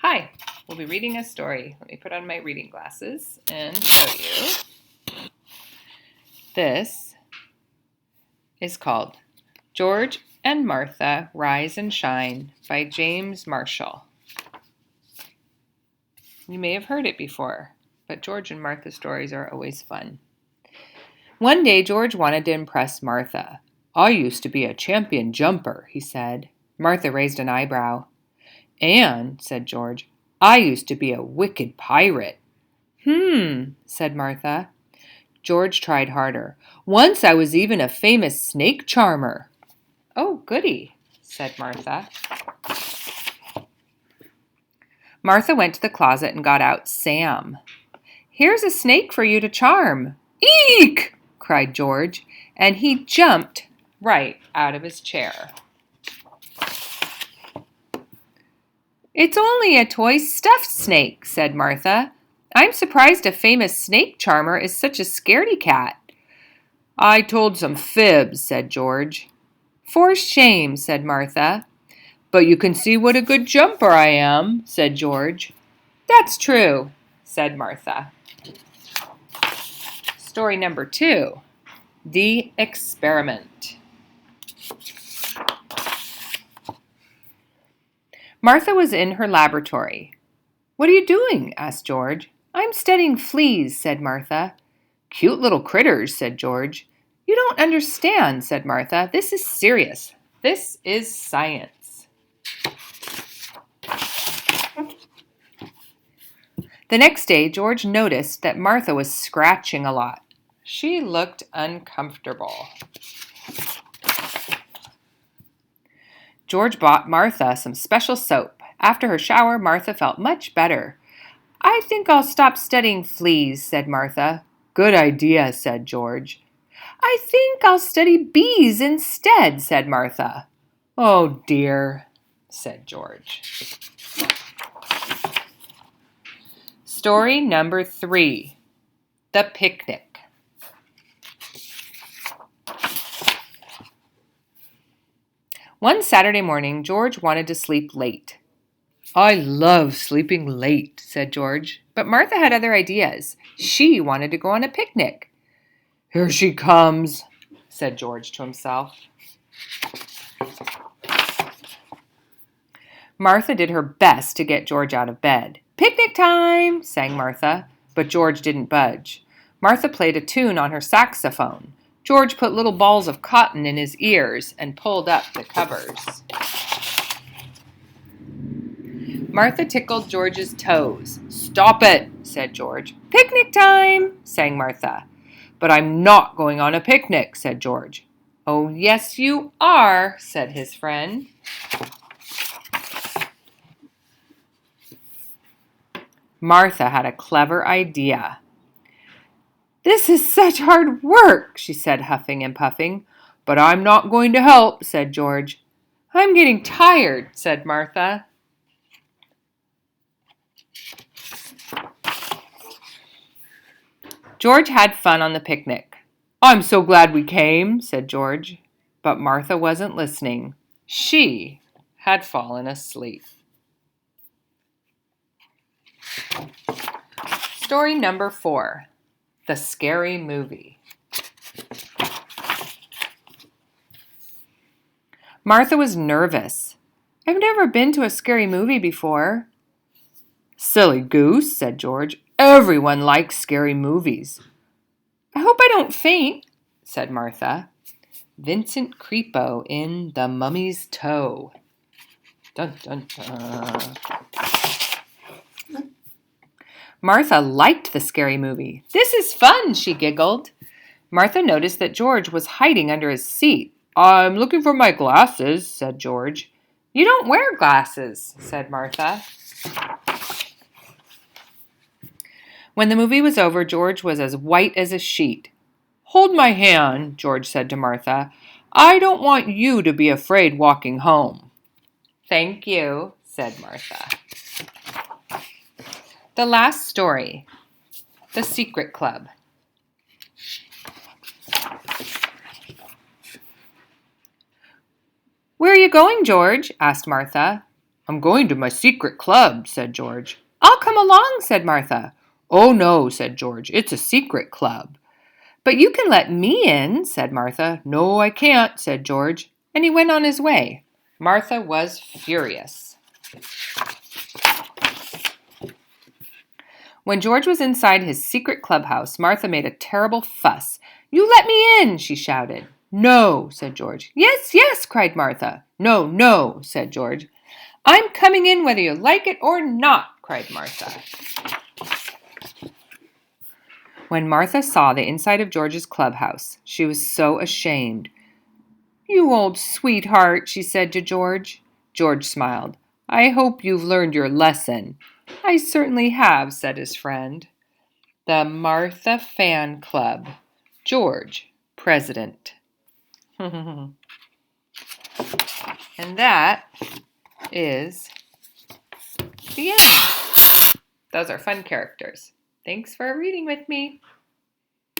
Hi, we'll be reading a story. Let me put on my reading glasses and show you. This is called George and Martha Rise and Shine by James Marshall. You may have heard it before, but George and Martha stories are always fun. One day, George wanted to impress Martha. "I used to be a champion jumper," he said. Martha raised an eyebrow. "And," said George, "I used to be a wicked pirate." Said Martha. George tried harder. "Once I was even a famous snake charmer." "Oh, goody," said Martha. Martha went to the closet and got out Sam. "Here's a snake for you to charm." "Eek!" cried George, and he jumped right out of his chair. "It's only a toy stuffed snake," said Martha. "I'm surprised a famous snake charmer is such a scaredy cat." "I told some fibs," said George. "For shame," said Martha. "But you can see what a good jumper I am," said George. "That's true," said Martha. Story number 2, The Experiment. Martha was in her laboratory. "What are you doing?" asked George. "I'm studying fleas," said Martha. "Cute little critters," said George. "You don't understand," said Martha. "This is serious. This is science." The next day, George noticed that Martha was scratching a lot. She looked uncomfortable. George bought Martha some special soap. After her shower, Martha felt much better. "I think I'll stop studying fleas," said Martha. "Good idea," said George. "I think I'll study bees instead," said Martha. "Oh dear," said George. Story number 3, The Picnic. One Saturday morning, George wanted to sleep late. "I love sleeping late," said George, but Martha had other ideas. She wanted to go on a picnic. "Here she comes," said George to himself. Martha did her best to get George out of bed. "Picnic time," sang Martha, but George didn't budge. Martha played a tune on her saxophone. George put little balls of cotton in his ears and pulled up the covers. Martha tickled George's toes. "Stop it," said George. "Picnic time," sang Martha. "But I'm not going on a picnic," said George. "Oh, yes, you are," said his friend. Martha had a clever idea. "This is such hard work," she said, huffing and puffing. "But I'm not going to help," said George. "I'm getting tired," said Martha. George had fun on the picnic. "I'm so glad we came," said George. But Martha wasn't listening. She had fallen asleep. Story number 4, The Scary Movie. Martha was nervous. "I've never been to a scary movie before." "Silly goose," said George. "Everyone likes scary movies." "I hope I don't faint," said Martha. Vincent Creepo in The Mummy's Toe. Dun, dun, dun. Martha liked the scary movie. "This is fun," she giggled. Martha noticed that George was hiding under his seat. "I'm looking for my glasses," said George. "You don't wear glasses," said Martha. When the movie was over, George was as white as a sheet. "Hold my hand," George said to Martha. "I don't want you to be afraid walking home." "Thank you," said Martha. The last story, The Secret Club. "Where are you going, George?" asked Martha. I'm going to my secret club, said George. I'll come along, said Martha. Oh, no, said George. It's a secret club. But you can let me in, said Martha. No, I can't, said George, and he went on his way. Martha was furious. When George was inside his secret clubhouse, Martha made a terrible fuss. You let me in, she shouted. No, said George. Yes, yes, cried Martha. No, no, said George. I'm coming in whether you like it or not, cried Martha. When Martha saw the inside of George's clubhouse, she was so ashamed. You old sweetheart, she said to George. George smiled. I hope you've learned your lesson. I certainly have, said his friend. The Martha Fan Club. George, President. And that is the end. Those are fun characters. Thanks for reading with me.